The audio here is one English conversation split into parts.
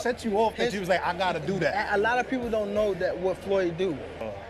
set you off that you was like, I gotta do that? A lot of people don't know that what Floyd do.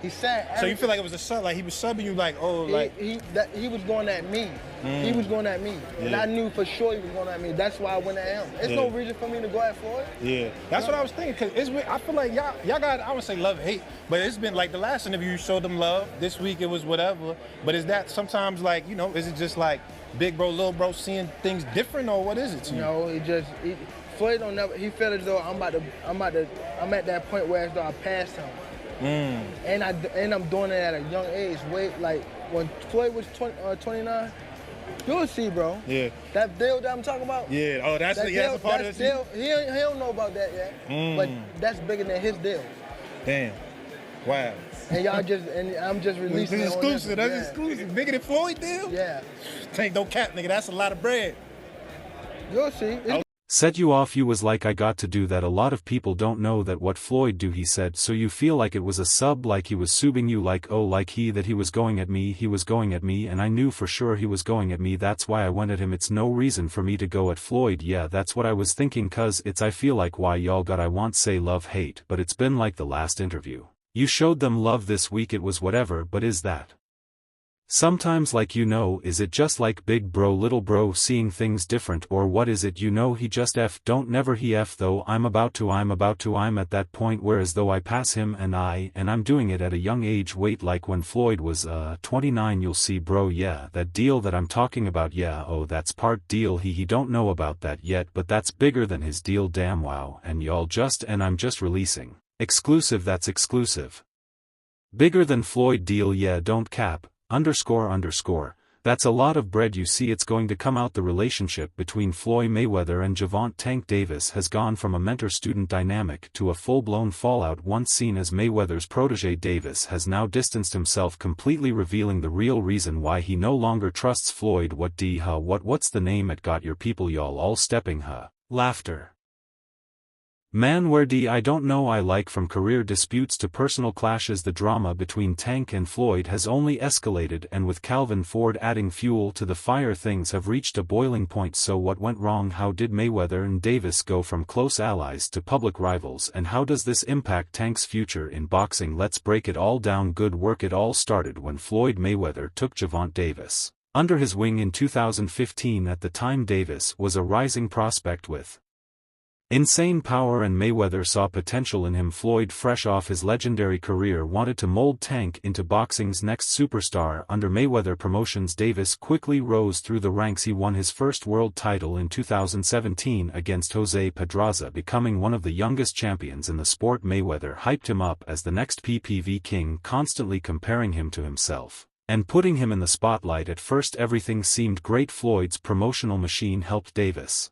He said. So you feel like it was a sub, like he was subbing you, like, oh, like he was going at me. He was going at me, and I knew for sure he was going at me. That's why I went at him. There's no reason for me to go at Floyd. Yeah, that's what I was thinking. Cause I feel like y'all got, I would say love, hate, but it's been like the last interview you showed them love. This week it was whatever. But is that sometimes like, you know, is it just like big bro, little bro seeing things different, or what is it to you? No, Floyd don't never. He felt as though I'm at that point where as though I passed him. And I'm doing it at a young age. Like when Floyd was 29, you'll see, bro. Yeah. That deal that I'm talking about. Yeah. Oh, that's a part of the deal. He don't know about that yet. But that's bigger than his deal. Damn. Wow. And I'm just releasing it. This is exclusive. That's exclusive. Bigger than Floyd deal? Yeah. Tank, don't cap, nigga. That's a lot of bread. You'll see. Set you off. You was like, I got to do that. A lot of people don't know that what Floyd do, he said, so you feel like it was a sub, like he was subbing you, like, oh, like he was going at me, and I knew for sure he was going at me. That's why I went at him. It's no reason for me to go at Floyd. Yeah, that's what I was thinking, cause I feel like why y'all got, I won't say love hate, but it's been like the last interview. You showed them love this week, it was whatever, but is that sometimes, like, you know, is it just like big bro little bro seeing things different, or what is it? You know, he just don't never he though. I'm at that point where as though I pass him, and I'm doing it at a young age. Wait, like when Floyd was 29, you'll see, bro. Yeah, that deal that I'm talking about. Yeah, oh, that's part deal. He don't know about that yet, but that's bigger than his deal. Damn, wow. And I'm just releasing exclusive. That's exclusive. Bigger than Floyd deal. Yeah, don't cap. __. That's a lot of bread. You see, it's going to come out. The relationship between Floyd Mayweather and Gervonta Tank Davis has gone from a mentor-student dynamic to a full-blown fallout. Once seen as Mayweather's protege, Davis has now distanced himself completely, revealing the real reason why he no longer trusts Floyd. What's the name? It got your people y'all all stepping laughter. Man, where I don't know. I like, from career disputes to personal clashes, the drama between Tank and Floyd has only escalated, and with Calvin Ford adding fuel to the fire, things have reached a boiling point. So what went wrong? How did Mayweather and Davis go from close allies to public rivals, and how does this impact Tank's future in boxing? Let's break it all down. Good work. It all started when Floyd Mayweather took Gervonta Davis under his wing in 2015. At the time, Davis was a rising prospect with insane power, and Mayweather saw potential in him. Floyd, fresh off his legendary career, wanted to mold Tank into boxing's next superstar. Under Mayweather Promotions, Davis quickly rose through the ranks. He won his first world title in 2017 against Jose Pedraza, becoming one of the youngest champions in the sport. Mayweather hyped him up as the next PPV king, constantly comparing him to himself and putting him in the spotlight. At first everything seemed great. Floyd's promotional machine helped Davis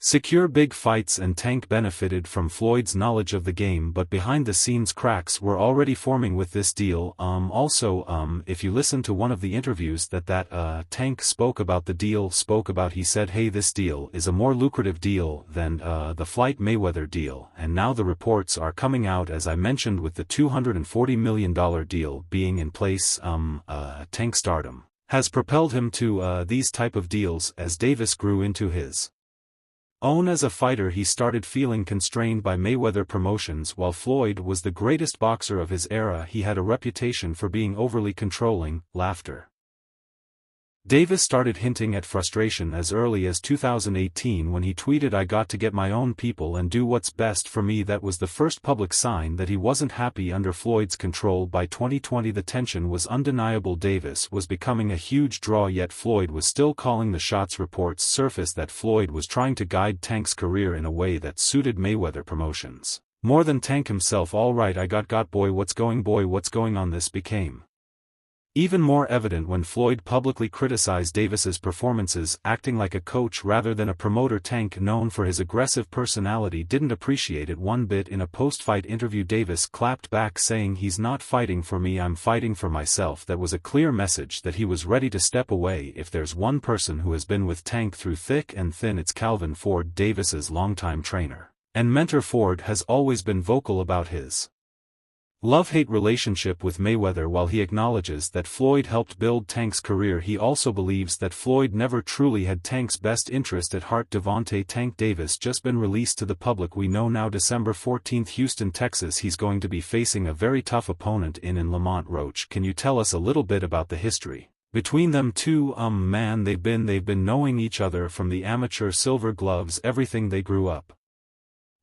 secure big fights, and Tank benefited from Floyd's knowledge of the game, but behind the scenes cracks were already forming with this deal. If you listen to one of the interviews that Tank spoke about the deal, he said, hey, this deal is a more lucrative deal than the Floyd Mayweather deal, and now the reports are coming out, as I mentioned, with the $240 million deal being in place. Tank stardom has propelled him to these type of deals. As Davis grew into his own as a fighter, he started feeling constrained by Mayweather Promotions. While Floyd was the greatest boxer of his era, he had a reputation for being overly controlling. Laughter. Davis started hinting at frustration as early as 2018 when he tweeted, I got to get my own people and do what's best for me. That was the first public sign that he wasn't happy under Floyd's control. By 2020 the tension was undeniable. Davis was becoming a huge draw, yet Floyd was still calling the shots. Reports surfaced that Floyd was trying to guide Tank's career in a way that suited Mayweather Promotions more than Tank himself. Alright, I got boy, what's going on? This became even more evident when Floyd publicly criticized Davis's performances, acting like a coach rather than a promoter. Tank, known for his aggressive personality, didn't appreciate it one bit. In a post-fight interview, Davis clapped back, saying, he's not fighting for me, I'm fighting for myself. That was a clear message that he was ready to step away. If there's one person who has been with Tank through thick and thin, it's Calvin Ford, Davis's longtime trainer and mentor. Ford has always been vocal about his love-hate relationship with Mayweather. While he acknowledges that Floyd helped build Tank's career, he also believes that Floyd never truly had Tank's best interest at heart. Gervonta Tank Davis just been released to the public. We know now December 14th, Houston, Texas. He's going to be facing a very tough opponent in Lamont Roach. Can you tell us a little bit about the history between them two? Man, they've been knowing each other from the amateur Silver Gloves, everything. They grew up.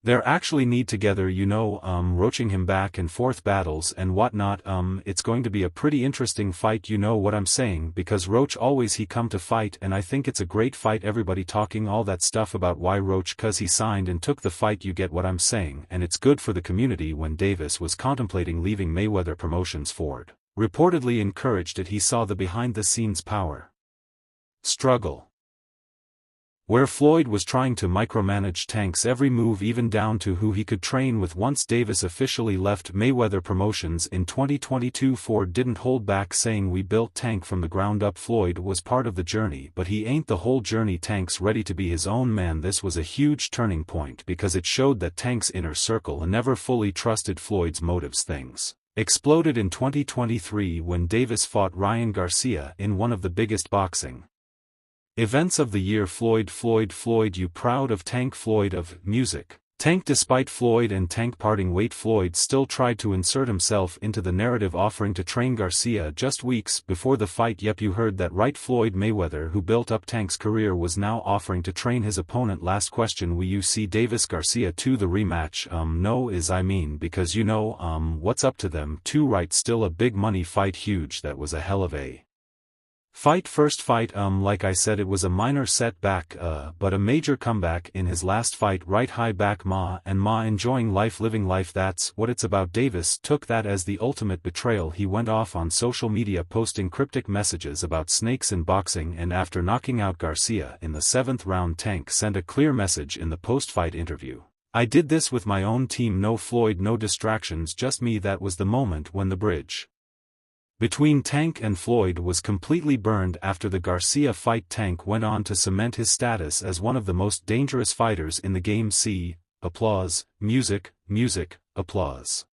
They're actually need together, roaching him back and forth battles and whatnot. It's going to be a pretty interesting fight, you know what I'm saying, because Roach always he come to fight, and I think it's a great fight. Everybody talking all that stuff about why Roach, cause he signed and took the fight, you get what I'm saying, and it's good for the community. When Davis was contemplating leaving Mayweather Promotions, Ford reportedly encouraged it. He saw the behind-the-scenes power struggle where Floyd was trying to micromanage Tank's every move, even down to who he could train with. Once Davis officially left Mayweather Promotions in 2022, Ford didn't hold back, saying, "We built Tank from the ground up. Floyd was part of the journey, but he ain't the whole journey. Tank's ready to be his own man." This was a huge turning point because it showed that Tank's inner circle never fully trusted Floyd's motives. Things exploded in 2023 when Davis fought Ryan Garcia in one of the biggest boxing events of the year. Floyd, you proud of Tank? Floyd of music. Tank. Despite Floyd and Tank parting weight, Floyd still tried to insert himself into the narrative, offering to train Garcia just weeks before the fight. Yep, you heard that right. Floyd Mayweather, who built up Tank's career, was now offering to train his opponent. Last question, will you see Davis Garcia to the rematch? No, because what's up to them two, right? Still a big money fight, huge. That was a hell of a first fight. Like I said, it was a minor setback, but a major comeback in his last fight, right? High back Ma enjoying life, living life. That's what it's about. Davis took that as the ultimate betrayal. He went off on social media posting cryptic messages about snakes in boxing, and after knocking out Garcia in the 7th round, Tank sent a clear message in the post-fight interview. "I did this with my own team, no Floyd, no distractions, just me." That was the moment when the bridge between Tank and Floyd was completely burned. After the Garcia fight, Tank went on to cement his status as one of the most dangerous fighters in the game. See, applause, music, applause.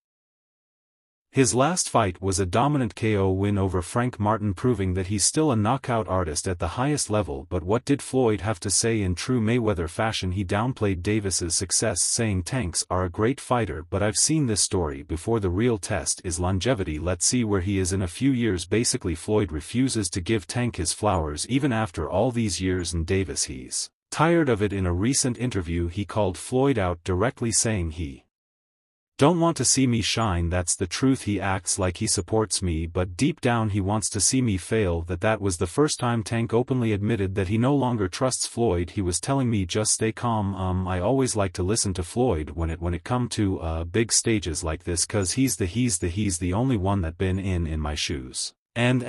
His last fight was a dominant KO win over Frank Martin, proving that he's still a knockout artist at the highest level. But what did Floyd have to say? In true Mayweather fashion, he downplayed Davis's success, saying, "Tanks are a great fighter, but I've seen this story before. The real test is longevity. Let's see where he is in a few years." Basically, Floyd refuses to give Tank his flowers even after all these years, and Davis, he's tired of it. In a recent interview, he called Floyd out directly, saying he don't want to see me shine. That's the truth. He acts like he supports me, but deep down he wants to see me fail. That was the first time Tank openly admitted that he no longer trusts Floyd. He was telling me, "Just stay calm. I always like to listen to Floyd when it come to big stages like this, cause he's the only one that been in my shoes and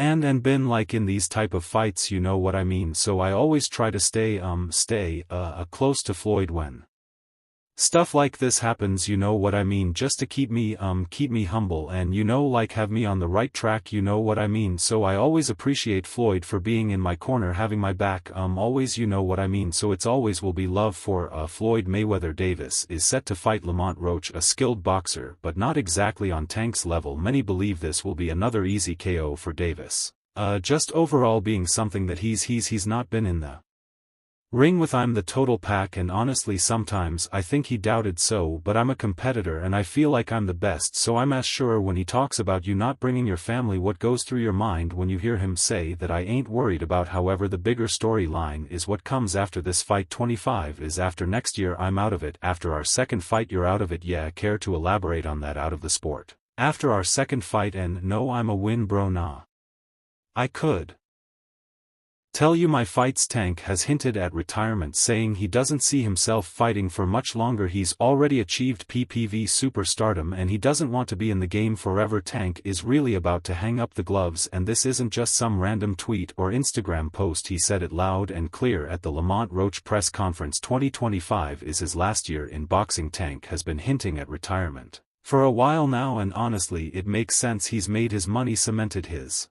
been like in these type of fights, you know what I mean? So I always try to stay close to Floyd when stuff like this happens, you know what I mean, just to keep me humble and have me on the right track, you know what I mean. So I always appreciate Floyd for being in my corner, having my back, always, you know what I mean. So it's always will be love for Floyd Mayweather. Davis is set to fight Lamont Roach, a skilled boxer, but not exactly on Tank's level. Many believe this will be another easy KO for Davis. Just overall being something that he's not been in the ring with. I'm the total pack, and honestly sometimes I think he doubted so, but I'm a competitor and I feel like I'm the best, so I'm as sure. When he talks about you not bringing your family, what goes through your mind when you hear him say that? I ain't worried about. However, the bigger storyline is what comes after this fight. 25 is after next year. I'm out of it. After our second fight, you're out of it. Yeah, care to elaborate on that? Out of the sport after our second fight, and no, I'm a win, bro. Nah, I could tell you my fights. Tank has hinted at retirement, saying he doesn't see himself fighting for much longer. He's already achieved PPV superstardom and he doesn't want to be in the game forever. Tank is really about to hang up the gloves, and this isn't just some random tweet or Instagram post. He said it loud and clear at the Lamont Roach press conference. 2025 is his last year in boxing. Tank has been hinting at retirement for a while now, and honestly it makes sense. He's made his money, cemented his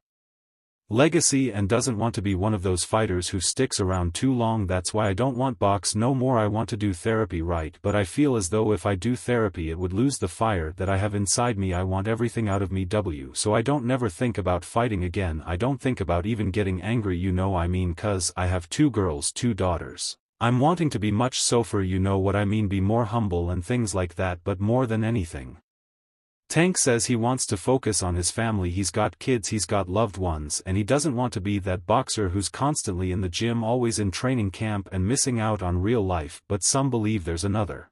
legacy and doesn't want to be one of those fighters who sticks around too long. That's why I don't want box no more. I want to do therapy, right? But I feel as though if I do therapy it would lose the fire that I have inside me. I want everything out of me so I don't never think about fighting again. I don't think about even getting angry, you know I mean, cause I have 2 girls, 2 daughters. I'm wanting to be much softer, you know what I mean, be more humble and things like that, but more than anything. Tank says he wants to focus on his family. He's got kids, he's got loved ones, and he doesn't want to be that boxer who's constantly in the gym, always in training camp and missing out on real life. But some believe there's another